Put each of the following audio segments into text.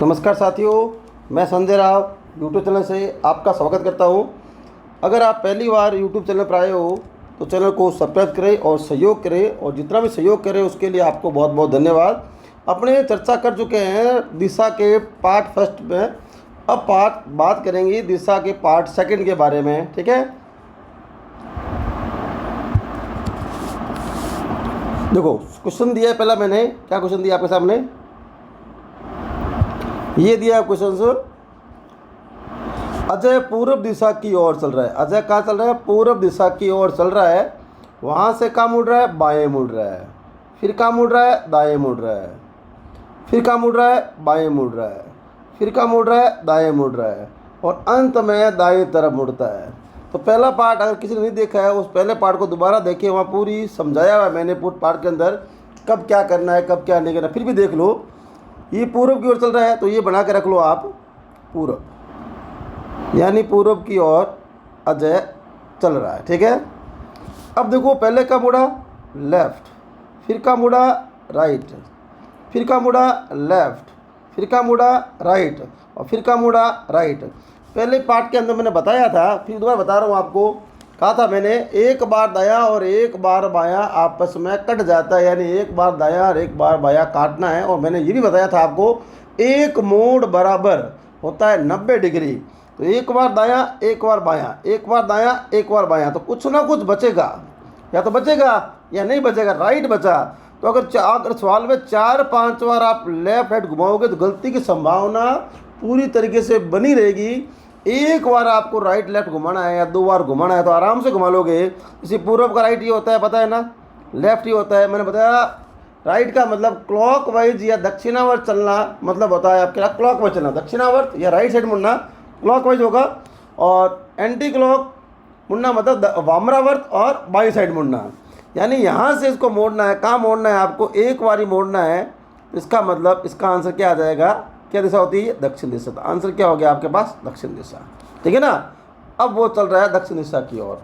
नमस्कार साथियों, मैं संजय राव यूट्यूब चैनल से आपका स्वागत करता हूं। अगर आप पहली बार यूट्यूब चैनल पर आए हो तो चैनल को सब्सक्राइब करें और सहयोग करें, और जितना भी सहयोग करें उसके लिए आपको बहुत बहुत धन्यवाद। अपने चर्चा कर चुके हैं दिशा के पार्ट फर्स्ट में, अब बात करेंगे दिशा के पार्ट सेकंड के बारे में। ठीक है, देखो क्वेश्चन दिया है पहला मैंने, क्या क्वेश्चन दिया आपके सामने, ये दिया क्वेश्चन। अजय पूर्व दिशा की ओर चल रहा है। अजय कहाँ चल रहा है? पूर्व दिशा की ओर चल रहा है। वहाँ से कहाँ मुड़ रहा है? बाएं मुड़ रहा है। फिर कहाँ मुड़ रहा है? दाएं मुड़ रहा है। फिर कहाँ मुड़ रहा है? बाएं मुड़ रहा है। फिर कहाँ मुड़ रहा है? दाएं मुड़ रहा है, और अंत में दाएं तरफ मुड़ता है। तो पहला पार्ट अगर किसी ने नहीं देखा है, उस पहले पार्ट को दोबारा देखिए, वहाँ पूरी समझाया हुआ है मैंने पूरे पार्ट के अंदर कब क्या करना है, कब क्या नहीं करना। फिर भी देख लो, ये पूर्व की ओर चल रहा है तो ये बना के रख लो आप पूर्व, यानी पूर्व की ओर अजय चल रहा है। ठीक है, अब देखो पहले का मुड़ा लेफ्ट, फिर का मुड़ा राइट, फिर का मुड़ा लेफ्ट, फिर का मुड़ा राइट, और फिर का मुड़ा राइट। पहले पार्ट के अंदर मैंने बताया था, फिर दोबारा बता रहा हूँ आपको। कहा था मैंने एक बार दायां और एक बार बायां आपस में कट जाता है, यानी एक बार दायां और एक बार बायां काटना है। और मैंने ये भी बताया था आपको, एक मोड़ बराबर होता है 90 डिग्री। तो एक बार दायां एक बार बायां, एक बार दायां एक बार बायां, तो कुछ ना कुछ बचेगा, या तो बचेगा या नहीं बचेगा। राइट बचा, तो अगर सवाल में 4-5 बार आप लेफ्ट राइट घुमाओगे तो गलती की संभावना पूरी तरीके से बनी रहेगी। एक बार आपको राइट लेफ्ट घुमाना है या 2 बार घुमाना है तो आराम से घुमा लोगे। इसी पूर्व का राइट ये होता है, पता है ना, लेफ्ट ही होता है। मैंने बताया राइट का मतलब क्लॉकवाइज या दक्षिणावर्त चलना, मतलब होता है आपके क्लॉकवाइज चलना, दक्षिणावर्त या राइट साइड मुड़ना क्लॉकवाइज होगा, और एंटी क्लॉक मुड़ना मतलब वामरावर्त और बाई साइड मुड़ना। यानी यहाँ से इसको मोड़ना है, कहाँ मोड़ना है आपको? एक बार ही मोड़ना है। इसका मतलब इसका आंसर क्या आ जाएगा? क्या दिशा होती है? दक्षिण दिशा। तो आंसर क्या हो गया आपके पास? दक्षिण दिशा। ठीक है ना, अब वो चल रहा है दक्षिण दिशा की ओर।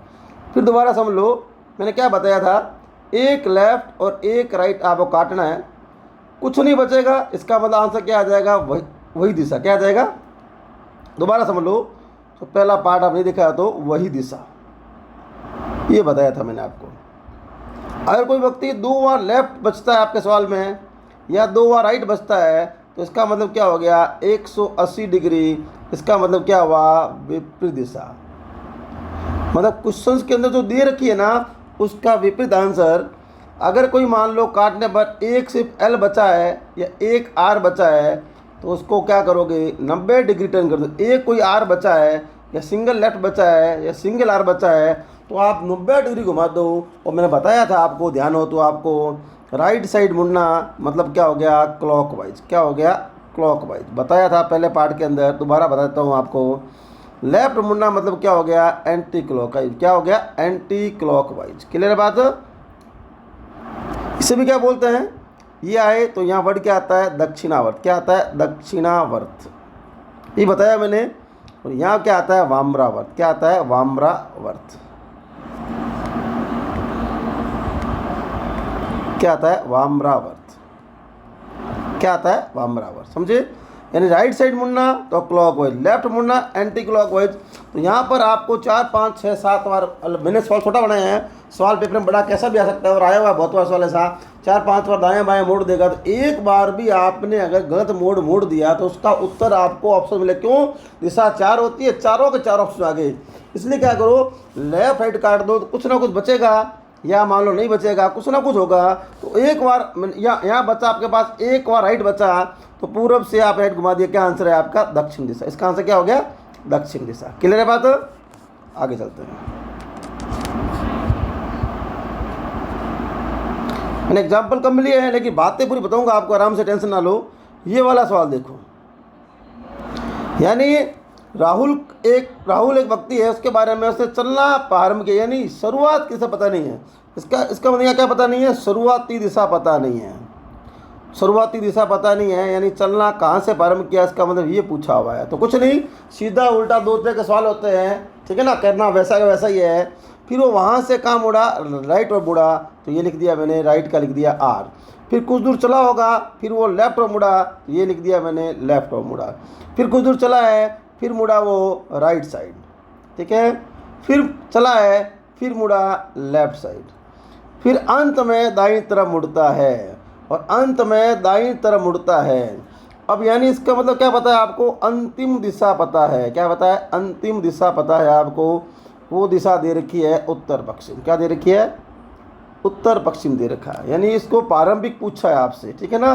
फिर दोबारा समझ लो, मैंने क्या बताया था, एक लेफ्ट और एक राइट आपको काटना है, कुछ नहीं बचेगा। इसका मतलब आंसर क्या आ जाएगा? वही दिशा। क्या आ जाएगा? दोबारा समझ लो, तो पहला पार्ट आप नहीं दिखाया तो वही दिशा, ये बताया था मैंने आपको। अगर कोई व्यक्ति 2 बार लेफ्ट बचता है आपके सवाल में, या 2 बार राइट बचता है, तो इसका मतलब क्या हो गया? 180 डिग्री। इसका मतलब क्या हुआ? विपरीत दिशा। मतलब क्वेश्चंस के अंदर जो दे रखी है ना, उसका विपरीत आंसर। अगर कोई मान लो काटने पर एक सिर्फ एल बचा है या एक आर बचा है, तो उसको क्या करोगे? 90 डिग्री टर्न कर दो। एक कोई आर बचा है या सिंगल लेफ्ट बचा है या सिंगल आर बचा है, तो आप 90 डिग्री घुमा दो। और मैंने बताया था आपको, ध्यान हो तो आपको, राइट साइड मुड़ना मतलब क्या हो गया? क्लॉकवाइज। क्या हो गया? क्लॉकवाइज। बताया था पहले पार्ट के अंदर, दोबारा बताता हूँ आपको। लेफ्ट मुड़ना मतलब क्या हो गया? Anti clockwise. क्या हो गया? Anti clockwise. क्लियर है बात? इसे भी क्या बोलते हैं? ये आए तो यहाँ वर्ड क्या आता है? दक्षिणावर्त। क्या आता है? दक्षिणावर्त, ये बताया मैंने। और यहाँ क्या आता है? वामरावर्त। क्या आता है? वामरावर्त। क्या आता है? वामरावर्त। क्या आता है? वामरावर्त। समझे? यानी राइट साइड मुड़ना तो क्लॉकवाइज, लेफ्ट मुड़ना एंटी क्लॉकवाइज। तो यहाँ पर आपको 4, 5, 6, 7 बार, मैंने सवाल छोटा बनाया है, सवाल पेपर में बड़ा कैसा भी आ सकता है, और आया हुआ है बहुत बार सवाल ऐसा। 4-5 बार दाएं बाएं मोड़ देगा, तो एक बार भी आपने अगर गलत मोड़ दिया तो उसका उत्तर आपको ऑप्शन मिले। क्यों? दिशा 4 होती है, चारों के 4 ऑप्शन आ गए। इसलिए क्या करो, लेफ्ट राइट काट दो तो कुछ ना कुछ बचेगा, या मान लो नहीं बचेगा, कुछ ना कुछ होगा। तो एक बार यहाँ बचा आपके पास, एक बार राइट बचा, तो पूर्व से आप राइट घुमा दिया। क्या आंसर है आपका? दक्षिण दिशा। इसका आंसर क्या हो गया? दक्षिण दिशा। क्लियर है बात? आगे चलते हैं। मैंने एग्जाम्पल कम लिए हैं, लेकिन बातें पूरी बताऊंगा आपको, आराम से, टेंशन ना लो। ये वाला सवाल देखो, यानी राहुल एक व्यक्ति है, उसके बारे में उसने चलना प्रारंभ किया, यानी शुरुआत किसे पता नहीं है। इसका मतलब क्या पता नहीं है? शुरुआती दिशा पता नहीं है। शुरुआती दिशा पता नहीं है, यानी चलना कहाँ से प्रारंभ किया, इसका मतलब ये पूछा हुआ है। तो कुछ नहीं, सीधा उल्टा 2 तरह के सवाल होते हैं। ठीक है ना, करना वैसा का वैसा ही है। फिर वो वहाँ से कहाँ मुड़ा? राइट और मुड़ा, तो ये लिख दिया मैंने, राइट का लिख दिया आर। फिर कुछ दूर चला होगा, फिर वो लेफ्ट और मुड़ा, ये लिख दिया मैंने लेफ्ट और मुड़ा। फिर कुछ दूर चला है, फिर मुड़ा वो राइट साइड, ठीक है। फिर चला है, फिर मुड़ा लेफ्ट साइड, फिर अंत में दाईं तरफ मुड़ता है, और अंत में दाईं तरफ मुड़ता है। अब यानी इसका मतलब क्या पता है आपको? अंतिम दिशा पता है। क्या पता है? अंतिम दिशा पता है आपको। वो दिशा दे रखी है उत्तर पश्चिम। क्या दे रखी है? उत्तर पश्चिम दे रखा है। यानी इसको प्रारंभिक पूछा है आपसे, ठीक है ना।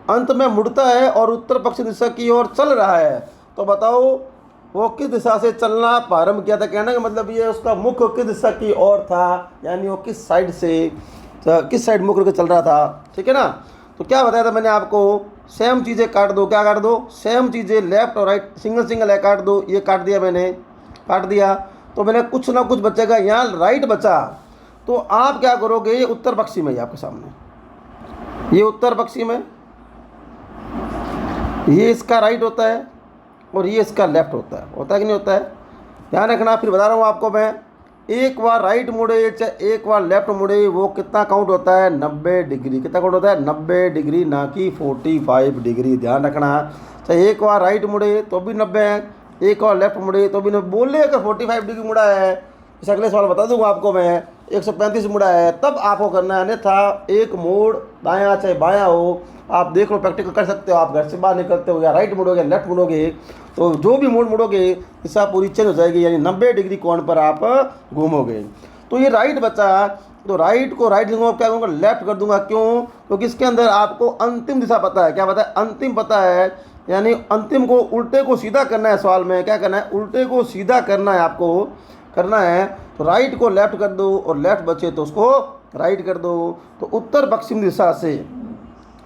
अंत में मुड़ता है और उत्तर पश्चिम दिशा की ओर चल रहा है, तो बताओ वो किस दिशा से चलना प्रारंभ किया था। कहने का मतलब ये उसका मुख किस दिशा की ओर था, यानी वो किस साइड से, किस साइड मुख करके चल रहा था, ठीक है ना। तो क्या बताया था मैंने आपको? सेम चीज़ें काट दो। क्या काट दो? सेम चीज़ें, लेफ्ट और राइट सिंगल सिंगल है, काट दो। ये काट दिया मैंने, काट दिया। तो मैंने कुछ ना कुछ बचेगा, यहाँ राइट बचा। तो आप क्या करोगे? ये उत्तर पश्चिम है, आपके सामने ये उत्तर पश्चिम है, ये इसका राइट होता है और ये इसका लेफ्ट होता है कि नहीं होता है? ध्यान रखना। फिर बता रहा हूँ आपको मैं, एक बार राइट मुड़े चाहे एक बार लेफ्ट मुड़े, वो कितना काउंट होता है? 90 डिग्री। कितना काउंट होता है? 90 डिग्री, ना कि 45 डिग्री। ध्यान रखना। चाहे एक बार राइट मुड़े तो भी 90 है, एक बार लेफ्ट मुड़े तो भी 90। बोले अगर 45 डिग्री मुड़ा है, इस अगले सवाल बता दूंगा आपको मैं, 135 मुड़ा है, तब आपको करना है। अन्यथा एक मोड़ दायां चाहे बायां हो, आप देख लो, प्रैक्टिकल कर सकते हो। आप घर से बाहर निकलते हो, या राइट मुड़ोगे लेफ्ट मुड़ोगे, तो जो भी मोड़ मुड़ोगे दिशा पूरी चेंज हो जाएगी, यानी 90 डिग्री कोण पर आप घूमोगे। तो ये राइट बचा, तो राइट को राइट लिखूंगा, क्या करूँगा? लेफ्ट कर दूंगा। क्यों? क्योंकि इसके अंदर आपको अंतिम दिशा पता है। क्या पता है? अंतिम पता है, यानी अंतिम को, उल्टे को सीधा करना है। सवाल में क्या करना है? उल्टे को सीधा करना है, आपको करना है। तो राइट को लेफ्ट कर दो, और लेफ्ट बचे तो उसको राइट कर दो। तो उत्तर पश्चिम दिशा से,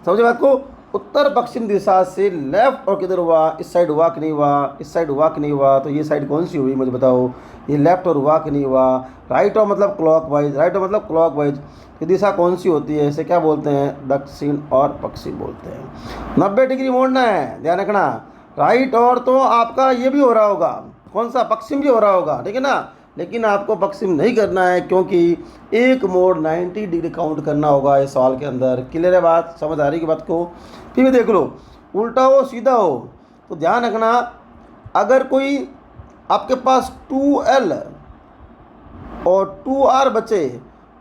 समझे बात को? उत्तर पश्चिम दिशा से लेफ्ट और किधर हुआ? इस साइड हुआ कि नहीं हुआ? इस साइड हुआ कि नहीं हुआ? तो ये साइड कौन सी हुई मुझे बताओ? ये लेफ्ट और हुआ कि नहीं हुआ? राइट और मतलब क्लॉकवाइज, राइट और मतलब क्लॉकवाइज। ये दिशा कौन सी होती है? इसे क्या बोलते हैं? दक्षिण और पश्चिम बोलते हैं। 90 डिग्री मोड़ना है, ध्यान रखना। राइट और तो आपका ये भी हो रहा होगा, कौन सा? पश्चिम भी हो रहा होगा, ठीक है ना। लेकिन आपको पश्चिम नहीं करना है, क्योंकि एक मोड़ 90 डिग्री काउंट करना होगा इस सवाल के अंदर। क्लियर है बात? समझ आ रही की बात को? फिर भी देख लो, उल्टा हो सीधा हो, तो ध्यान रखना। अगर कोई आपके पास 2L और 2R बचे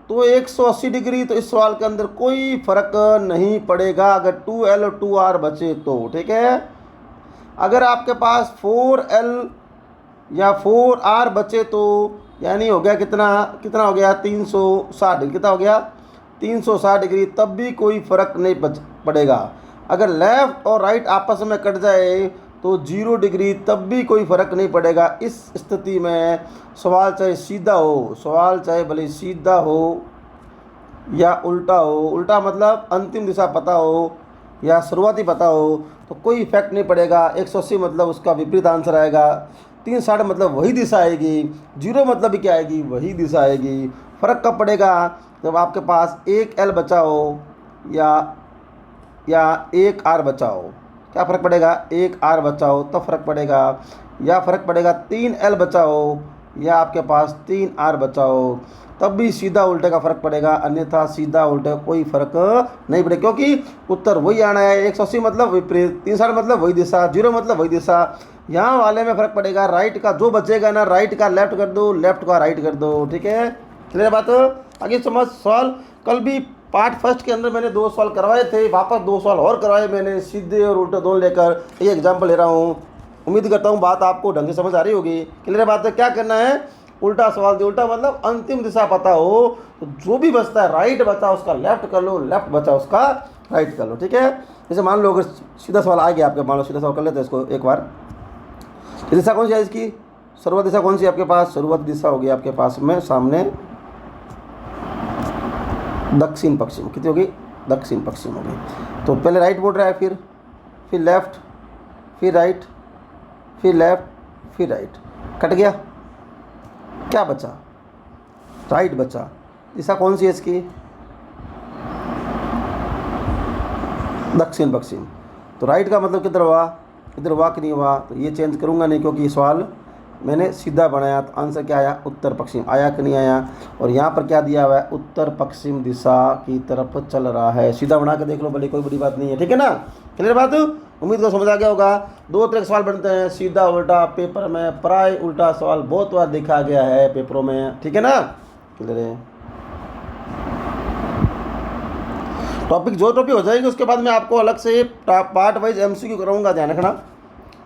तो 180 डिग्री, तो इस सवाल के अंदर कोई फर्क नहीं पड़ेगा अगर 2L और 2R बचे तो, ठीक है। अगर आपके पास 4L या 4R बचे तो, यानी हो गया कितना? कितना हो गया? 360 डिग्री। कितना हो गया? 360 डिग्री। तब भी कोई फ़र्क नहीं पड़ेगा। अगर लेफ़्ट और राइट आपस में कट जाए तो 0 डिग्री, तब भी कोई फ़र्क नहीं पड़ेगा। इस स्थिति में सवाल चाहे सीधा हो, सवाल चाहे भले सीधा हो या उल्टा हो, उल्टा मतलब अंतिम दिशा पता हो या शुरुआती पता हो, तो कोई इफेक्ट नहीं पड़ेगा। 180 मतलब उसका विपरीत आंसर आएगा। 360 मतलब वही दिशा आएगी। 0 मतलब भी क्या आएगी? वही दिशा आएगी। फ़र्क कब पड़ेगा? जब आपके पास 1L बचा हो या 1R बचा हो। क्या फ़र्क पड़ेगा? 1R बचा हो तब फ़र्क पड़ेगा, या फ़र्क पड़ेगा 3L बचा हो या आपके पास 3R बचा हो, तब भी सीधा उल्टे का फ़र्क पड़ेगा। अन्यथा सीधा उल्टे कोई फ़र्क नहीं पड़ेगा, क्योंकि उत्तर वही आना है। 180 मतलब विपरीत, 360 मतलब वही दिशा, 0 मतलब वही दिशा। यहाँ वाले में फ़र्क पड़ेगा राइट का, जो बचेगा ना, राइट का लेफ्ट कर दो, लेफ्ट का राइट कर दो, ठीक है। क्लियर बात? आगे समझ। सवाल कल भी पार्ट फर्स्ट के अंदर मैंने 2 सवाल करवाए थे, वापस 2 सवाल और करवाए मैंने, सीधे और उल्टे दोनों लेकर। ये एग्जाम्पल ले रहा हूँ। उम्मीद करता हूँ बात आपको ढंग से समझ आ रही होगी। क्लियर बात है? क्या करना है? उल्टा सवाल दे, उल्टा मतलब अंतिम दिशा पता हो, तो जो भी बचता है, राइट बचा उसका लेफ्ट कर लो, लेफ्ट बचा उसका राइट कर लो, ठीक है। जैसे मान लो अगर सीधा सवाल आ गया आपके, मान लो सीधा सवाल कर लेते हैं इसको एक बार। दिशा कौन सी है इसकी? शुरुआत दिशा कौन सी है आपके पास? शुरुआत दिशा होगी आपके पास में सामने दक्षिण पश्चिम। कितनी होगी? दक्षिण पश्चिम होगी। तो पहले राइट बोल रहा है, फिर लेफ्ट, फिर राइट, फिर लेफ्ट, फिर राइट। कट गया, क्या बचा? राइट बचा। दिशा कौन सी है इसकी? दक्षिण पश्चिम। तो राइट का मतलब किधर हुआ? इधर हुआ कि नहीं हुआ? तो ये चेंज करूँगा नहीं, क्योंकि ये सवाल मैंने सीधा बनाया तो आंसर क्या आया, उत्तर पश्चिम। आया कि नहीं आया? और यहाँ पर क्या दिया हुआ है, उत्तर पश्चिम दिशा की तरफ चल रहा है। सीधा बना के देख लो भले, कोई बड़ी बात नहीं है, ठीक है ना। क्लियर बात? उम्मीद को समझ आ गया होगा। दो तरह के सवाल बनते हैं, सीधा उल्टा। पेपर में प्राय उल्टा सवाल बहुत बार देखा गया है पेपरों में, ठीक है ना। क्लियर है? टॉपिक जो टॉपिक हो जाएगी उसके बाद मैं आपको अलग से पार्ट वाइज MCQ कराऊंगा, ध्यान रखना।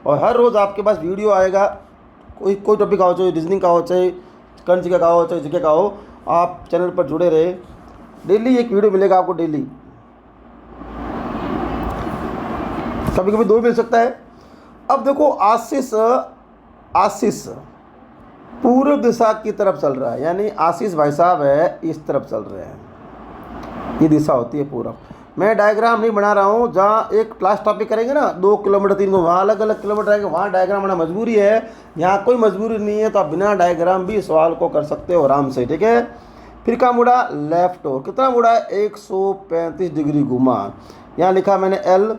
और हर रोज़ आपके पास वीडियो आएगा, कोई टॉपिक का हो, चाहे रीजनिंग का हो, चाहे करंट का हो, चाहे जीके का हो, आप चैनल पर जुड़े रहे। डेली एक वीडियो मिलेगा आपको, डेली। कभी कभी 2 मिल सकता है। अब देखो, आशीष पूर्व दिशा की तरफ चल रहा है, यानी आशीष भाई साहब है इस तरफ चल रहे हैं, ये दिशा होती है पूर्व। मैं डायग्राम नहीं बना रहा हूँ, जहाँ एक क्लास टॉपिक करेंगे ना 2 किलोमीटर 3 को, वहाँ अलग अलग किलोमीटर आएंगे, वहाँ डायग्राम बनाना मजबूरी है। यहाँ कोई मजबूरी नहीं है, तो आप बिना डायग्राम भी सवाल को कर सकते हो आराम से, ठीक है। फिर का मुड़ा लेफ्ट हो, कितना मुड़ा है, 135 डिग्री घुमा। यहाँ लिखा मैंने L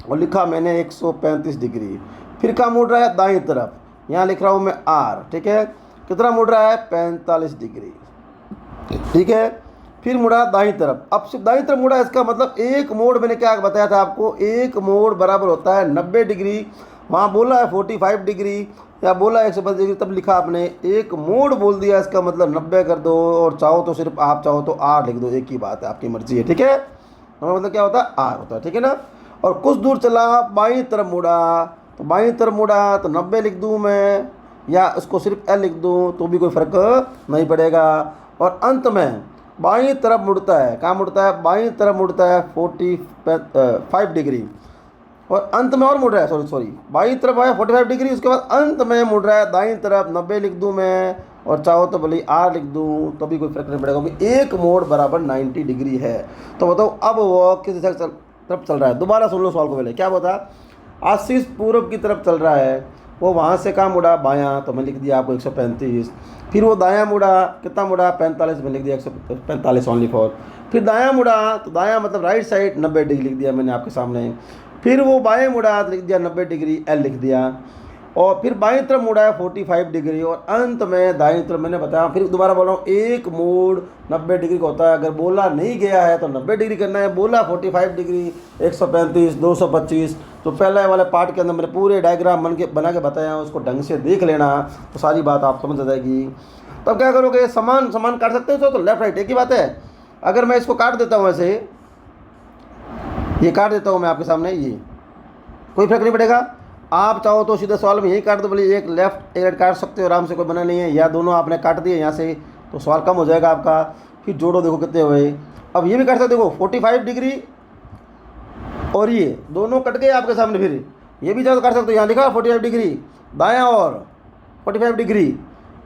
और लिखा मैंने 135 डिग्री। फिर का मुड़ रहा है दाईं तरफ, यहाँ लिख रहा हूँ मैं R, ठीक है। कितना मुड़ रहा है, 45 डिग्री, ठीक है। फिर मुड़ा दाईं तरफ। अब सिर्फ दाईं तरफ मुड़ा, इसका मतलब एक मोड़, मैंने क्या बताया था आपको, एक मोड़ बराबर होता है 90 डिग्री। वहाँ बोला है 45 डिग्री या बोला 120 डिग्री, तब लिखा आपने एक मोड़ बोल दिया, इसका मतलब 90 कर दो। और चाहो तो सिर्फ आप चाहो तो R लिख दो, एक ही बात है, आपकी मर्जी है, ठीक है। मतलब क्या होता है, R होता है, ठीक है ना। और कुछ दूर चला, बाईं तरफ मुड़ा, तो बाईं तरफ मुड़ा तो 90 लिख दूँ मैं, या इसको सिर्फ L लिख दूँ तो भी कोई फ़र्क नहीं पड़ेगा। और अंत में बाईं तरफ मुड़ता है, कहाँ मुड़ता है, बाईं तरफ मुड़ता है 45 डिग्री। और अंत में और मुड़ रहा है, सॉरी बाईं तरफ आया 45 डिग्री, उसके बाद अंत में मुड़ रहा है दाईं तरफ, 90 लिख दूँ मैं, और चाहो तो भले R लिख दूँ तो भी कोई फर्क नहीं पड़ेगा, क्योंकि एक मोड़ बराबर 90 डिग्री है। तो बताओ अब वो किस दिशा की तरफ चल रहा है। दोबारा सुन लो सवाल को पहले, क्या बता, आशीष पूर्व की तरफ चल रहा है, वो वहाँ से कहाँ मुड़ा, बायां, तो मैं लिख दिया आपको 135। फिर वो दायां मुड़ा, कितना मुड़ा, 45, में लिख दिया 145 ओनली फॉर। फिर दायां मुड़ा, तो दायां मतलब राइट साइड, 90 डिग्री लिख दिया मैंने आपके सामने। फिर वो बाएं मुड़ा तो लिख दिया 90 डिग्री, L लिख दिया। और फिर बाईं तरफ मुड़ा है 45 डिग्री, और अंत में दाईं तरफ मैंने बताया, फिर दोबारा बोल रहा हूँ, एक मोड़ 90 डिग्री का होता है। अगर बोला नहीं गया है तो 90 डिग्री करना है, बोला 45 डिग्री, 135, 225, तो पहले वाले पार्ट के अंदर मैंने पूरे डायग्राम बना के बताया, उसको ढंग से देख लेना, तो सारी बात आप समझ आ जाएगी। तब क्या करोगे, समान समान काट सकते हो तो लेफ्ट राइट एक ही बात है। अगर मैं इसको काट देता हूँ ऐसे, ये काट देता हूँ मैं आपके सामने, ये कोई फर्क नहीं पड़ेगा। आप चाहो तो सीधे सवाल में यही काट दो, बोले एक लेफ्ट एक राइट काट सकते हो आराम से, कोई बना नहीं है। या दोनों आपने काट दिए यहाँ से तो सवाल कम हो जाएगा आपका। फिर जोड़ो, देखो कितने हुए। अब ये भी काट सकते, देखो 45 डिग्री और ये दोनों कट गए आपके सामने। फिर ये भी चाहो तो काट सकते हो, यहाँ लिखा 45 डिग्री दायाँ और 45 डिग्री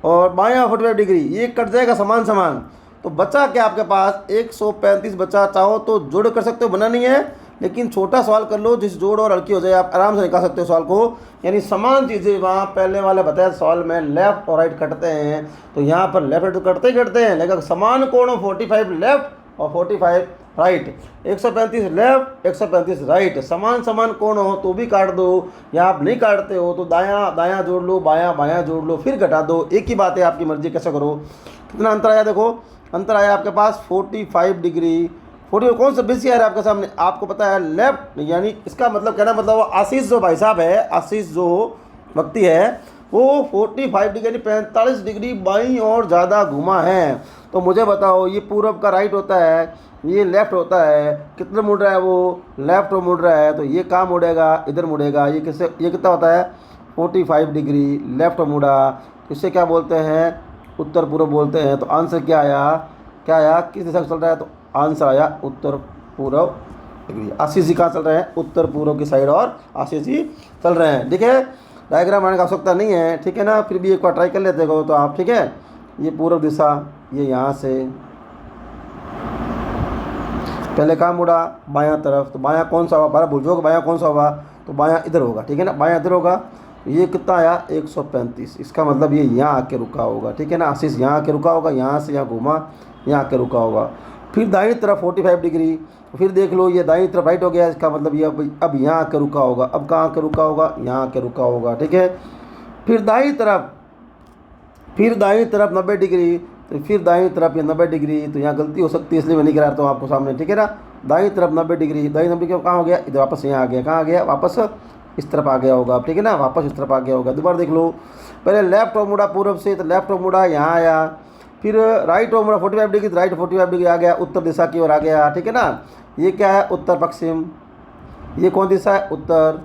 और बायाँ 45 डिग्री, ये कट जाएगा समान समान। तो बचा क्या आपके पास, 135 बचा। चाहो तो जोड़ कर सकते हो, बना नहीं है, लेकिन छोटा सवाल कर लो जिस जोड़ और हल्की हो जाए, आप आराम से निकाल सकते हो सवाल को। यानी समान चीज़ें, वहाँ पहले वाले बताया सवाल में लेफ्ट और राइट कटते हैं, तो यहाँ पर लेफ्ट राइट तो कटते ही कटते हैं, लेकिन समान कोण 45 लेफ्ट और 45 राइट, 135 लेफ्ट 135 राइट, समान समान कोण हो तो भी काट दो, या आप नहीं काटते हो तो दायां दायां जोड़ लो, बायां बायां जोड़ लो, फिर घटा दो, एक ही बात है, आपकी मर्जी कैसे करो। कितना अंतर आया, देखो अंतर आया आपके पास 45 डिग्री। 40 कौन सा बेसी आ रहा है आपके सामने, आपको पता है लेफ्ट, यानी इसका मतलब कहना मतलब आशीष जो भाई साहब है, आशीष जो व्यक्ति है वो 45 डिग्री 45 डिग्री बाईं और ज़्यादा घुमा है। तो मुझे बताओ, ये पूरब का राइट होता है, ये लेफ्ट होता है, कितना मुड़ रहा है, वो लेफ्ट मुड़ रहा है, तो ये कहाँ मुड़ेगा, इधर मुड़ेगा। ये किससे, ये कितना होता है 45 डिग्री लेफ्ट मुड़ा, इसे क्या बोलते हैं, उत्तर पूर्व बोलते हैं। तो आंसर क्या आया, क्या आया, किस दिशा से चल रहा है, तो आंसर आया उत्तर पूर्व डिग्री। आशीष जी कहाँ चल रहे हैं, उत्तर पूर्व की साइड, और आशीष जी चल रहे हैं। ठीक है, डायग्राम आने की आवश्यकता नहीं है, ठीक है ना, फिर भी एक बार ट्राई कर लेते हो तो आप। ठीक है, ये पूर्व दिशा, ये यहाँ से पहले कहाँ मुड़ा, बायां तरफ, तो बायां कौन सा हुआ, बारह भूल जाओगे, बायां कौन सा होगा, तो बायां इधर होगा। ठीक है ना, बायां इधर होगा। ये कितना आया 135, इसका मतलब ये यहाँ आके रुका होगा। ठीक है ना, आशीष यहाँ आके रुका होगा, यहाँ से यहाँ घूमा, यहाँ आके रुका होगा। फिर दाईं तरफ 45 डिग्री, फिर देख लो ये दाईं तरफ राइट हो गया, इसका मतलब ये अब यहाँ आके रुका होगा। अब कहाँ आके रुका होगा, यहाँ आके रुका होगा। ठीक है, फिर दाईं तरफ, फिर दाईं तरफ 90 डिग्री, तो फिर दाईं तरफ ये 90 डिग्री। तो यहाँ गलती हो सकती है इसलिए मैं नहीं करा रहा हूँ आपको सामने, ठीक है ना। दाईं तरफ 90 डिग्री, दाईं 90 डिग्री कहाँ हो गया, इधर वापस यहाँ आ गया, कहाँ आ गया, वापस इस तरफ आ गया होगा, ठीक है ना, वापस इस तरफ आ गया होगा। दोबारा देख लो, पहले लेफ्ट और मुड़ा पूर्व से, तो लेफ्ट और मुड़ा यहाँ आया, फिर राइट और मुड़ा 45 डिग्री, तो राइट 45 डिग्री आ गया, उत्तर दिशा की ओर आ गया, ठीक है ना। ये क्या है, उत्तर पश्चिम। ये कौन दिशा है, उत्तर।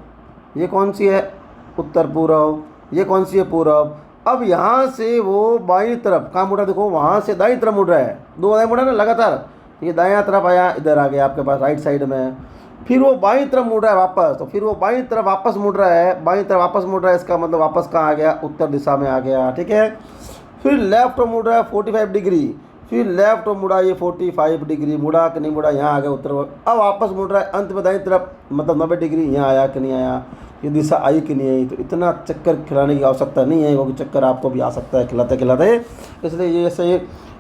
ये कौन सी है, उत्तर पूर्व। ये कौन सी है, पूर्व। अब यहाँ से वो बाईं तरफ कहाँ मुड़ा, देखो वहाँ से दाईं तरफ मुड़ रहा है, दो दाएं मुड़ा ना लगातार, ये दायां तरफ आया, इधर आ गया आपके पास राइट साइड में। फिर वो बाईं तरफ मुड़ रहा है वापस, तो फिर वो बाईं तरफ वापस मुड़ रहा है, बाईं तरफ वापस मुड़ रहा है, इसका मतलब वापस कहाँ आ गया, उत्तर दिशा में आ गया, ठीक है। फिर लेफ्ट मुड़ रहा है 45 डिग्री, फिर लेफ्ट मुड़ा, ये 45 डिग्री मुड़ा कि नहीं मुड़ा, यहाँ आ गया उत्तर। अब वापस मुड़ रहा है अंत में दाईं तरफ, मतलब 90 डिग्री, यहाँ आया कि नहीं आया, ये दिशा आई कि नहीं आई। तो इतना चक्कर खिलाने की आवश्यकता नहीं है, क्योंकि चक्कर आपको भी आ सकता है खिलाते खिलाते, इसलिए ये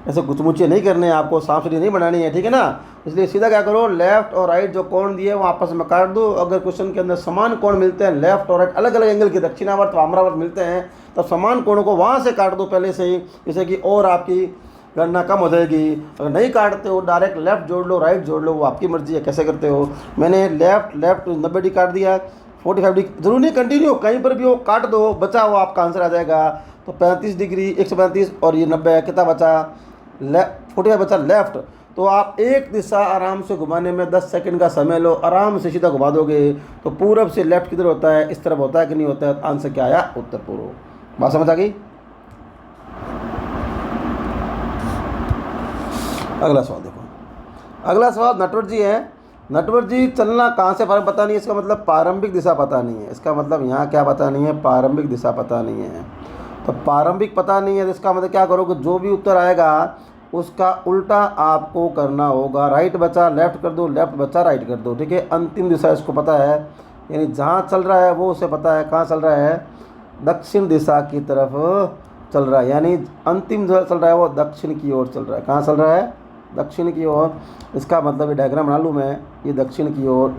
ऐसे गुचमुचे नहीं करने हैं आपको, सांप सीढ़ी नहीं बनानी है, ठीक है ना। इसलिए सीधा क्या करो, लेफ्ट और राइट जो कोण दिए वो आपस में काट दो। अगर क्वेश्चन के अंदर समान कोण मिलते हैं, लेफ्ट और राइट अलग अलग एंगल के, दक्षिणावर्त वामरावर्त मिलते हैं, तब समान कोणों को वहाँ से काट दो पहले से ही, जैसे कि और आपकी गणना कम हो जाएगी। अगर नहीं काटते हो, डायरेक्ट लेफ्ट जोड़ लो, राइट जोड़ लो, वो आपकी मर्जी है कैसे करते हो। मैंने लेफ्ट 90 डिग्री काट दिया, 45 डिग्री, जरूर नहीं कंटिन्यू, कहीं पर भी हो काट दो, बचा हुआ आपका आंसर आ जाएगा। तो 35 डिग्री, 135 और ये 90, कितना बचा, 45 बचा लेफ्ट। तो आप एक दिशा आराम से घुमाने में 10 सेकंड का समय लो, आराम से सीधा घुमा दोगे। तो पूरब से लेफ्ट किधर होता है, इस तरफ होता है कि नहीं होता है, आंसर क्या आया, उत्तर पूर्व। बात समझ आ गई। अगला सवाल देखो, अगला सवाल नटवर जी है। नटवर जी चलना कहाँ से पता नहीं है, इसका मतलब प्रारंभिक दिशा पता नहीं है, इसका मतलब यहाँ क्या पता नहीं है, प्रारंभिक दिशा पता नहीं है। तो प्रारंभिक पता नहीं है, तो इसका मतलब क्या करोगे, जो भी उत्तर आएगा उसका उल्टा आपको करना होगा। राइट बचा लेफ्ट कर दो, लेफ्ट बचा राइट कर दो, ठीक है। अंतिम दिशा इसको पता है, यानी जहाँ चल रहा है वो उसे पता है, कहाँ चल रहा है, दक्षिण दिशा की तरफ चल रहा है, यानी अंतिम जो चल रहा है वो दक्षिण की ओर चल रहा है। कहाँ चल रहा है, दक्षिण की ओर। इसका मतलब ये डायग्राम बना लूँ मैं, ये दक्षिण की ओर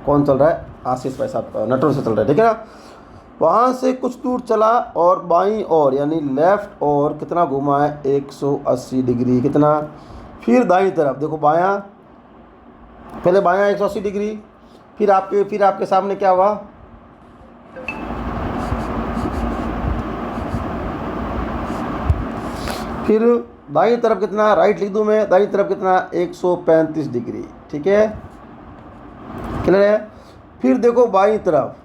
कौन चल रहा है, आशीष भाई साहब नटवर से चल रहा है, ठीक है ना। वहाँ से कुछ दूर चला और बाईं ओर यानी लेफ़्ट और कितना घुमा है, 180 डिग्री, कितना। फिर दाईं तरफ देखो, बायां, पहले बायां 180 डिग्री, फिर आपके सामने क्या हुआ, फिर दाईं तरफ कितना, राइट लिख दूँ मैं, दाईं तरफ कितना, 135 डिग्री, ठीक है, क्लियर है। फिर देखो बाईं तरफ,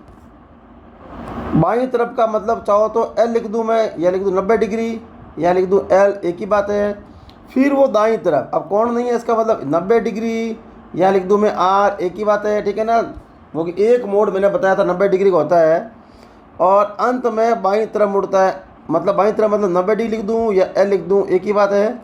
बाईं तरफ का मतलब चाहो तो एल लिख दूँ मैं, या लिख दूँ 90 डिग्री, या लिख दूँ एल, एक ही बात है। फिर वो दाईं तरफ, अब कौन नहीं है इसका मतलब 90 डिग्री, या लिख दूँ मैं आर, एक ही बात है, ठीक है ना। वो कि एक मोड़ मैंने बताया था 90 डिग्री का होता है, और अंत में बाईं तरफ मुड़ता है, मतलब बाईं तरफ मतलब 90 डिग्री लिख दूँ या एल लिख दूँ, एक ही बात है।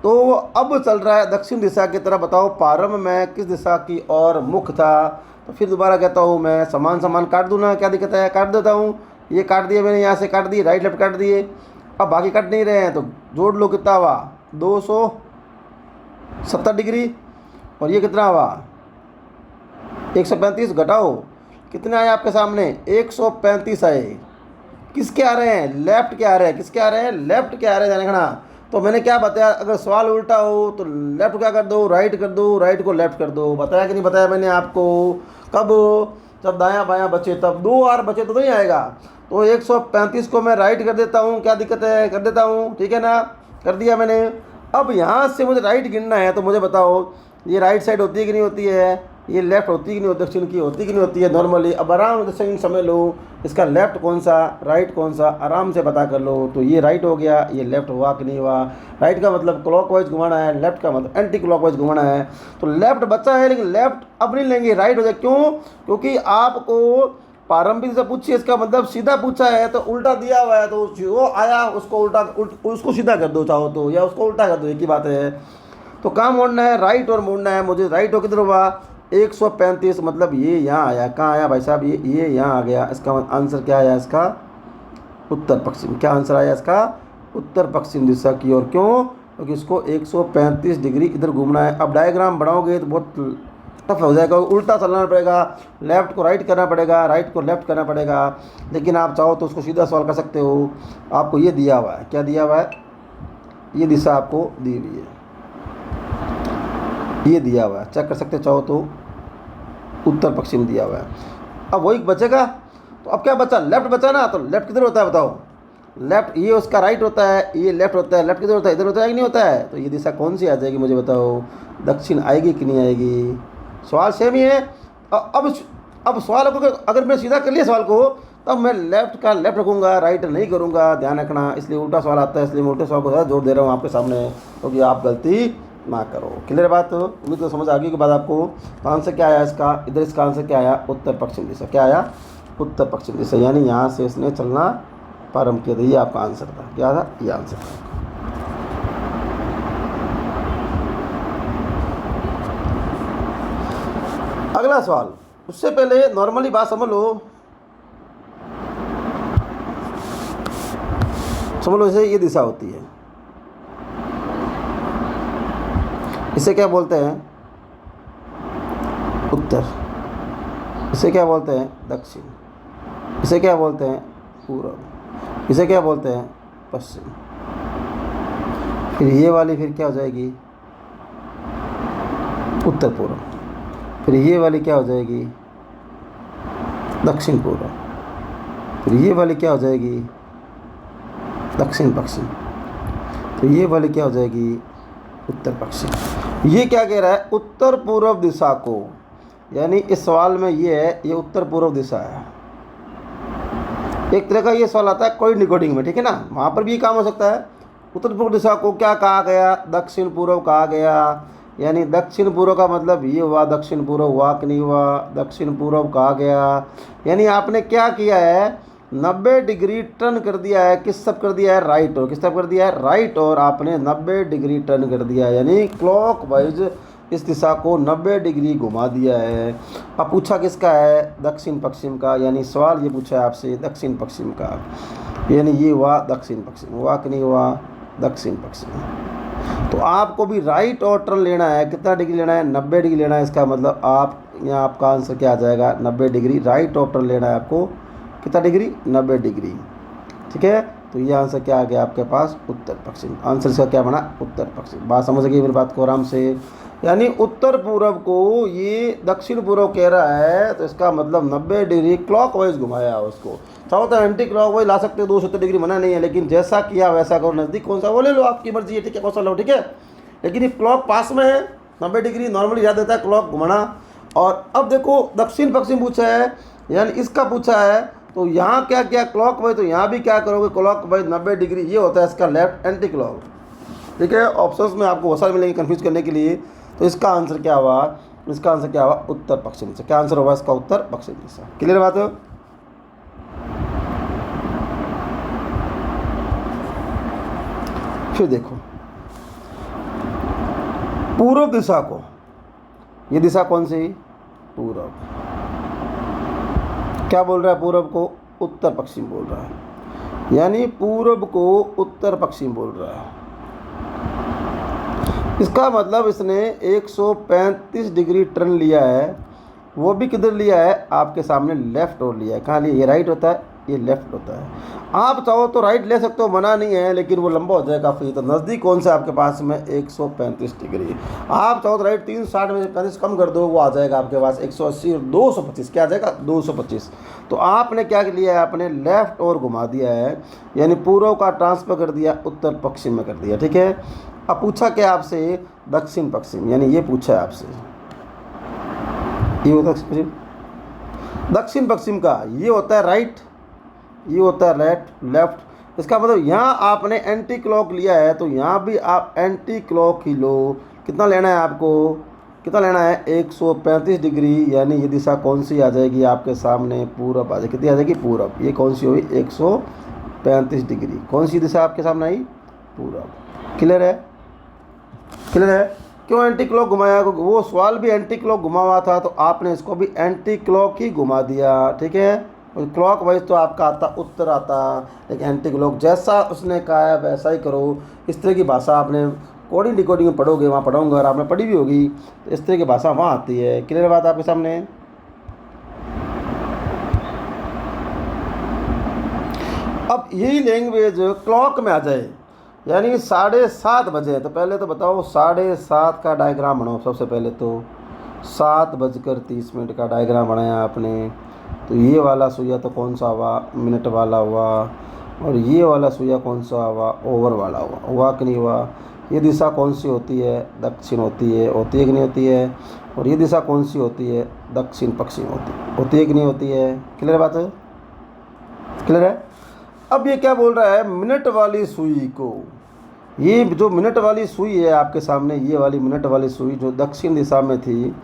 तो अब चल रहा है दक्षिण दिशा की तरफ। बताओ प्रारंभ में किस दिशा की ओर मुख था। तो फिर दोबारा कहता हूँ मैं, समान काट दूँ ना, क्या दिक्कत है, काट देता हूँ। ये काट दिए मैंने, यहाँ से काट दिए, राइट लेफ्ट काट दिए। अब बाकी कट नहीं रहे हैं तो जोड़ लो, कितना हुआ, 270 डिग्री, और ये कितना हुआ 135, घटाओ कितने आए आपके सामने, 135 आए। किसके आ रहे हैं, लेफ्ट के आ रहे हैं, किसके आ रहे हैं, लेफ्ट के आ रहे हैं, देखना। तो मैंने क्या बताया, अगर सवाल उल्टा हो तो लेफ्ट क्या कर दो, राइट कर दो, राइट को लेफ्ट कर दो। बताया कि नहीं बताया मैंने आपको, कब, जब दायां बायां बचे, तब 2 और बचे तो नहीं आएगा। तो 135 को मैं राइट कर देता हूँ, क्या दिक्कत है, कर देता हूँ, ठीक है ना, कर दिया मैंने। अब यहाँ से मुझे राइट गिनना है, तो मुझे बताओ ये राइट साइड होती है कि नहीं होती है, ये लेफ्ट होती है कि नहीं होती, दक्षिण की होती है कि नहीं होती है नॉर्मली। अब आराम से सेकंड समय लो, इसका लेफ्ट कौन सा, राइट कौन सा, आराम से पता कर लो। तो ये राइट हो गया, ये लेफ्ट हुआ कि नहीं हुआ। राइट का मतलब क्लॉकवाइज घुमाना है, लेफ्ट का मतलब एंटी क्लॉकवाइज घुमाना है। तो लेफ्ट बचा है, लेकिन लेफ्ट अब नहीं लेंगे, राइट हो जाए। क्यों, क्योंकि आपको प्रारंभिक से पूछिए, इसका मतलब सीधा पूछा है तो उल्टा दिया हुआ है, तो जो आया उसको उसको सीधा कर दो चाहो तो, या उसको उल्टा कर दो, एक ही बात है। तो कहाँ मोड़ना है, राइट और मोड़ना है मुझे। राइट हो किधर हुआ, 135, मतलब ये यहाँ आया, कहाँ आया भाई साहब, ये यहाँ आ गया। इसका आंसर क्या आया, इसका उत्तर पश्चिम। क्या आंसर आया इसका, उत्तर पश्चिम दिशा की ओर। क्यों, क्योंकि इसको 135 डिग्री इधर घूमना है। अब डायग्राम बनाओगे तो बहुत टफ हो जाएगा, उल्टा चलना पड़ेगा, लेफ़्ट को राइट करना पड़ेगा, राइट को लेफ़्ट करना पड़ेगा। लेकिन आप चाहो तो उसको सीधा सॉल्व कर सकते हो। आपको ये दिया हुआ है, क्या दिया हुआ है, ये दिशा आपको दी हुई है, ये दिया हुआ है, चेक कर सकते चाहो तो, उत्तर पश्चिम दिया हुआ है। अब वही बचेगा, तो अब क्या बचा, लेफ़्ट बचा ना, तो लेफ़्ट किधर होता है बताओ, लेफ़्ट ये उसका राइट होता है, ये लेफ़्ट होता है, लेफ़्ट किधर होता है, इधर होता है कि नहीं होता है, तो ये दिशा कौन सी आ जाएगी मुझे बताओ, दक्षिण आएगी कि नहीं आएगी। सवाल सेम ही है। अब सवाल को अगर मैं सीधा कर लिया सवाल को, तब मैं लेफ़्ट का लेफ़्ट रखूँगा, राइट नहीं करूँगा, ध्यान रखना। इसलिए उल्टा सवाल आता है, इसलिए मैं उल्टे सवाल को ज़्यादा जोर दे रहा हूँ आपके सामने, क्योंकि आप गलती ना करो। क्लियर बात, उम्मीद तो समझ आ गई के बाद आपको। तो आंसर क्या आया इसका, इधर इसका आंसर क्या आया, उत्तर पश्चिम दिशा। क्या आया, उत्तर पश्चिम दिशा, यानी यहाँ से इसने चलना प्रारंभ किया था। ये आपका आंसर था, क्या था, ये आंसर था। अगला सवाल, उससे पहले नॉर्मली बात समझ लो, जैसे ये दिशा होती है, इसे क्या बोलते हैं, उत्तर, इसे क्या बोलते हैं, दक्षिण, इसे क्या बोलते हैं, पूर्व, इसे क्या बोलते हैं, पश्चिम। फिर ये वाली फिर क्या हो जाएगी, उत्तर पूर्व। फिर ये वाली क्या हो जाएगी, दक्षिण पूर्व। फिर ये वाली क्या हो जाएगी, दक्षिण पश्चिम। तो ये वाली क्या हो जाएगी, उत्तर पश्चिम। ये क्या कह रहा है, उत्तर पूर्व दिशा को, यानी इस सवाल में ये है, ये उत्तर पूर्व दिशा है। एक तरह का ये सवाल आता है कोई डिकोडिंग में, ठीक है ना, वहाँ पर भी ये काम हो सकता है। उत्तर पूर्व दिशा को क्या कहा गया, दक्षिण पूर्व कहा गया, यानी दक्षिण पूर्व का मतलब ये हुआ, दक्षिण पूर्व हुआ कि नहीं हुआ, दक्षिण पूर्व कहा गया। यानी आपने क्या किया है, 90 डिग्री टर्न कर दिया है, किस तरफ कर दिया है, राइट, और किस तरफ कर दिया है, राइट, और आपने 90 डिग्री टर्न कर दिया है, यानी क्लॉक वाइज इस दिशा को 90 डिग्री घुमा दिया है। अब पूछा किसका है, दक्षिण पश्चिम का, यानी सवाल ये पूछा है आपसे दक्षिण पश्चिम का, यानी ये हुआ दक्षिण पश्चिम, हुआ कि नहीं हुआ, दक्षिण पश्चिम। तो आपको भी राइट और टर्न लेना है, कितना डिग्री लेना है, 90 डिग्री लेना है। इसका मतलब आप यहाँ आपका आंसर क्या आ जाएगा, 90 डिग्री राइट और टर्न लेना है आपको, कितना डिग्री, 90 डिग्री, ठीक है। तो ये आंसर क्या आ गया आपके पास, उत्तर पश्चिम। आंसर इसका क्या बना, उत्तर पश्चिम। बात समझ गई मेरी बात को आराम से, यानी उत्तर पूर्व को ये दक्षिण पूर्व कह रहा है, तो इसका मतलब 90 डिग्री क्लॉक वाइज घुमाया उसको। चाहो तो एंटी क्लॉक वाइज ला सकते हो, 270 डिग्री मना नहीं है, लेकिन जैसा किया वैसा करो। नज़दीक कौन सा वो ले लो, आपकी मर्जी है, ठीक है, कौन सा लो, ठीक है। लेकिन ये क्लॉक पास में है, 90 डिग्री नॉर्मली याद देता है क्लॉक घुमाना। और अब देखो दक्षिण पश्चिम पूछा है, यानी इसका पूछा है, तो यहाँ क्या क्या क्लॉक वाइज, तो यहाँ भी क्या करोगे, क्लॉक वाइज 90 डिग्री, ये होता है इसका लेफ्ट एंटी क्लॉक, ठीक है। ऑप्शंस में आपको बहुत सारे मिलेंगे कन्फ्यूज करने के लिए। तो इसका आंसर क्या हुआ, इसका आंसर क्या हुआ, उत्तर पश्चिम से। क्या आंसर होगा इसका, उत्तर पश्चिम दिशा। क्लियर बात है। फिर देखो पूर्व दिशा को, ये दिशा कौन सी, पूर्व, क्या बोल रहा है, पूर्व को उत्तर पश्चिम बोल रहा है, यानी पूर्व को उत्तर पश्चिम बोल रहा है। इसका मतलब इसने 135 डिग्री टर्न लिया है, वो भी किधर लिया है, आपके सामने लेफ़्ट और लिया है। कहाँ लिया, ये राइट होता है, ये लेफ़्ट होता है। आप चाहो तो राइट ले सकते हो, मना नहीं है, लेकिन वो लंबा हो जाएगा काफ़ी। तो नज़दीक कौन सा आपके पास में, 135 डिग्री। आप चाहो तो राइट 360 में 35 कम कर दो, वो आ जाएगा आपके पास 180 और 225, क्या आ जाएगा, 225। तो आपने क्या लिया है, आपने लेफ़्ट और घुमा दिया है, यानी पूर्व का ट्रांसफ़र कर दिया, उत्तर पश्चिम में कर दिया, ठीक है। अब पूछा क्या आपसे, दक्षिण पश्चिम, यानी ये पूछा है आपसे, ये होता है दक्षिण पश्चिम का, ये होता है राइट, ये होता है लेफ्ट। इसका मतलब यहाँ आपने एंटी क्लॉक लिया है, तो यहाँ भी आप एंटी क्लॉक ही लो। कितना लेना है आपको, कितना लेना है, 135 डिग्री, यानी ये दिशा कौन सी आ जाएगी आपके सामने, पूरब आ जाएगी। कितनी आ जाएगी, पूरब। ये कौन सी हुई, 135 डिग्री, कौन सी दिशा आपके सामने आई, पूरब। क्लियर है, क्लियर है। क्यों एंटी क्लॉक घुमाया, वो सवाल भी एंटी क्लॉक घुमा हुआ था, तो आपने इसको भी एंटी क्लॉक ही घुमा दिया, ठीक है। क्लॉक वाइज तो आपका आता उत्तर आता, लेकिन एंटी क्लॉक जैसा उसने कहा है वैसा ही करो। इस तरह की भाषा आपने कोडिंग डिकोडिंग में पढ़ोगे, वहाँ पढ़ाऊँगा और आपने पढ़ी भी होगी, तो इस तरह की भाषा वहाँ आती है। क्लियर बात आपके सामने। अब यही लैंग्वेज क्लॉक में आ जाए, यानी 7:30 बजे, तो पहले तो बताओ 7:30 का डायग्राम बनाओ। सबसे पहले तो 7:30 का डायग्राम बनाया आपने, तो ये वाला सुइया तो कौन सा हुआ, मिनट वाला हुआ, और ये वाला सुइया कौन सा हुआ, ओवर वाला हुआ कि नहीं हुआ। ये दिशा कौन सी होती है, दक्षिण होती है कि नहीं होती है। और ये दिशा कौन सी होती है, दक्षिण पश्चिम होती है कि नहीं होती है। क्लियर बात है, क्लियर है। अब ये क्या बोल रहा है, मिनट वाली सुई को, ये जो मिनट वाली सुई है आपके सामने, ये वाली मिनट वाली सुई जो दक्षिण दिशा में थी,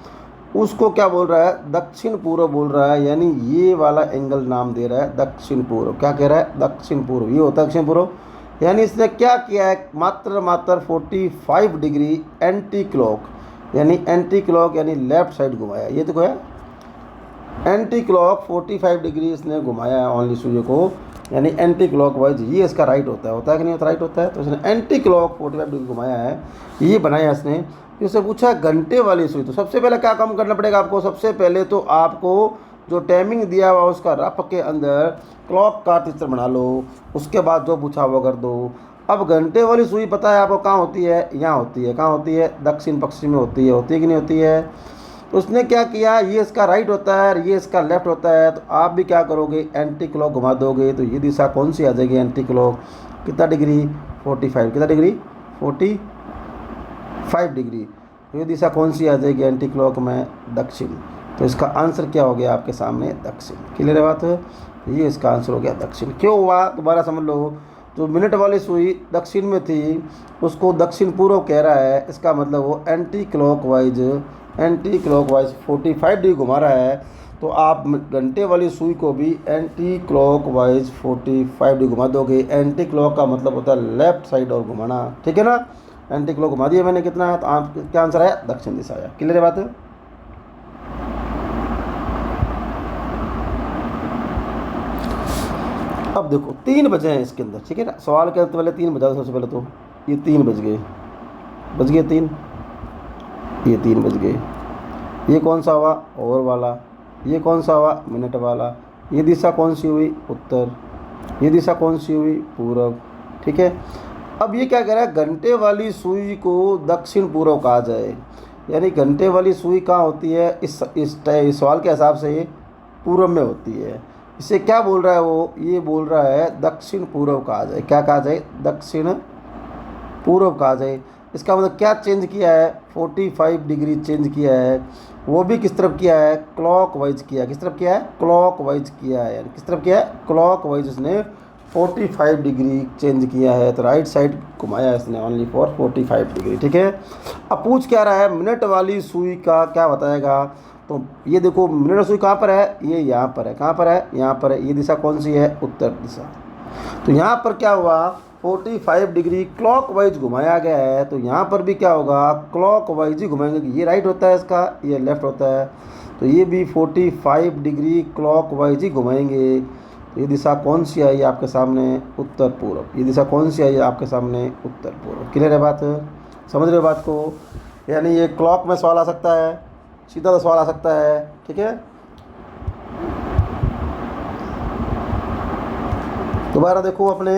उसको क्या बोल रहा है, दक्षिण पूर्व बोल रहा है। यानी ये वाला एंगल नाम दे रहा है दक्षिण पूर्व। क्या कह रहा है, दक्षिण पूर्व, ये होता है दक्षिण पूर्व। यानी इसने क्या किया है, मात्र 45 डिग्री एंटी क्लॉक, यानी एंटी क्लॉक यानी लेफ्ट साइड घुमाया। ये तो क्या है, एंटी क्लॉक 45 डिग्री इसने घुमाया है ओनली सूर्य को, यानी एंटी क्लॉक वाइज। ये इसका राइट होता है कि नहीं होता, राइट होता है। तो इसने एंटी क्लॉक 45 डिग्री घुमाया है, ये बनाया इसने। इससे पूछा घंटे वाली सुई, तो सबसे पहले क्या काम करना पड़ेगा आपको, सबसे पहले तो आपको जो टाइमिंग दिया हुआ उसका रफ के अंदर क्लॉक का चित्र बना लो, उसके बाद जो पूछा वो कर दो। अब घंटे वाली सुई पता है आपको कहाँ होती है, यहाँ होती है। कहाँ होती है, दक्षिण पश्चिम में होती है कि नहीं होती है। तो उसने क्या किया, ये इसका राइट होता है और ये इसका लेफ्ट होता है, तो आप भी क्या करोगे, एंटी क्लॉक घुमा दोगे। तो ये दिशा कौन सी आ जाएगी, एंटी क्लॉक कितना डिग्री, 45, कितना डिग्री, 45 डिग्री। ये दिशा कौन सी आ जाएगी एंटी क्लॉक में, दक्षिण। तो इसका आंसर क्या हो गया आपके सामने, दक्षिण। क्लियर है बात, ये इसका आंसर हो गया दक्षिण। क्यों हुआ, दोबारा समझ लो। जो मिनट वाली सुई दक्षिण में थी उसको दक्षिण पूर्व कह रहा है, इसका मतलब वो एंटी क्लॉक वाइज 45 डिग्री घुमा रहा है। तो आप घंटे वाली सुई को भी एंटी क्लॉक वाइज 45 डिग्री घुमा दोगे। एंटी क्लॉक का मतलब होता है लेफ्ट साइड और घुमाना, ठीक है ना। एंटी क्लॉक घुमा दिया मैंने, कितना, तो आप क्या आंसर आया, दक्षिण दिशा आया। क्लियर है बात। अब देखो 3 बजे हैं इसके अंदर, ठीक है ना। सवाल के अंत पहले 3 बजा दो। सबसे पहले तो ये 3 बज गए 3, ये 3 बज गए। ये कौन सा हुआ, ओवर वाला। ये कौन सा हुआ, मिनट वाला। ये दिशा कौन सी हुई, उत्तर। ये दिशा कौन सी हुई, पूर्व, ठीक है। अब ये क्या कह रहा है, घंटे वाली सुई को दक्षिण पूर्व कहा जाए, यानी घंटे वाली सुई कहाँ होती है, इस सवाल के हिसाब से ये पूर्व में होती है। इसे क्या बोल रहा है वो, ये बोल रहा है दक्षिण पूर्व कहा जाए। क्या कहा जाए, दक्षिण पूर्व कहा जाए। इसका मतलब क्या चेंज किया है, 45 डिग्री चेंज किया है, वो भी किस तरफ किया है, क्लॉक वाइज किया। किस तरफ किया है, क्लॉक वाइज किया है। यानी किस तरफ किया है, क्लॉक वाइज इसने 45 डिग्री चेंज किया है। तो राइट साइड घुमाया इसने ओनली फॉर 45 डिग्री, ठीक है। अब पूछ क्या रहा है, मिनट वाली सुई का क्या बताएगा। तो ये देखो मिनट वाली सुई कहाँ पर है, ये यहाँ पर है। कहाँ पर है, यहाँ पर है। ये दिशा कौन सी है, उत्तर दिशा। तो यहाँ पर क्या हुआ, 45 डिग्री क्लॉक वाइज घुमाया गया है। तो यहाँ पर भी क्या होगा, क्लॉक वाइज ही घुमाएंगे। ये राइट होता है इसका, ये लेफ्ट होता है। तो ये भी 45 डिग्री क्लॉक वाइज ही घुमाएंगे। तो ये दिशा कौन सी आई आपके सामने, उत्तर पूर्व। ये दिशा कौन सी आई आपके सामने, उत्तर पूर्व। क्लियर है बात, समझ रहे हो बात को। यानी ये क्लॉक में सवाल आ सकता है, सीधा सवाल आ सकता है, ठीक है। दोबारा देखो, अपने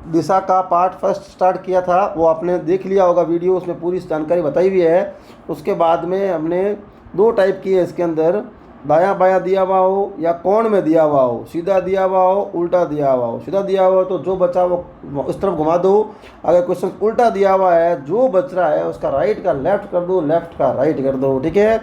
दिशा का पार्ट फर्स्ट स्टार्ट किया था, वो आपने देख लिया होगा वीडियो, उसमें पूरी जानकारी बताई हुई है। उसके बाद में हमने 2 टाइप की है इसके अंदर, दायां बायां दिया हुआ हो या कोण में दिया हुआ हो, सीधा दिया हुआ हो, उल्टा दिया हुआ हो। सीधा दिया हुआ हो तो जो बचा वो उस तरफ घुमा दो। अगर क्वेश्चन उल्टा दिया हुआ है, जो बच रहा है उसका राइट का लेफ्ट कर दो, लेफ्ट का राइट कर दो, ठीक है,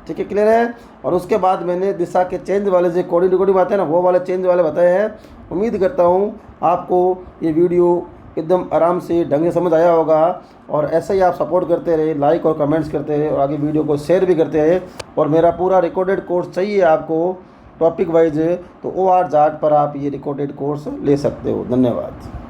ठीक है, क्लियर है। और उसके बाद मैंने दिशा के चेंज वाले जो कोडिंग डिकोडिंग आते हैं ना, वो वाले चेंज वाले बताए हैं। उम्मीद करता हूँ आपको ये वीडियो एकदम आराम से ढंग से समझ आया होगा। और ऐसे ही आप सपोर्ट करते रहे, लाइक और कमेंट्स करते रहे और आगे वीडियो को शेयर भी करते रहे। और मेरा पूरा रिकॉर्डेड कोर्स चाहिए आपको टॉपिक वाइज, तो OR जाट पर आप ये रिकॉर्डेड कोर्स ले सकते हो। धन्यवाद।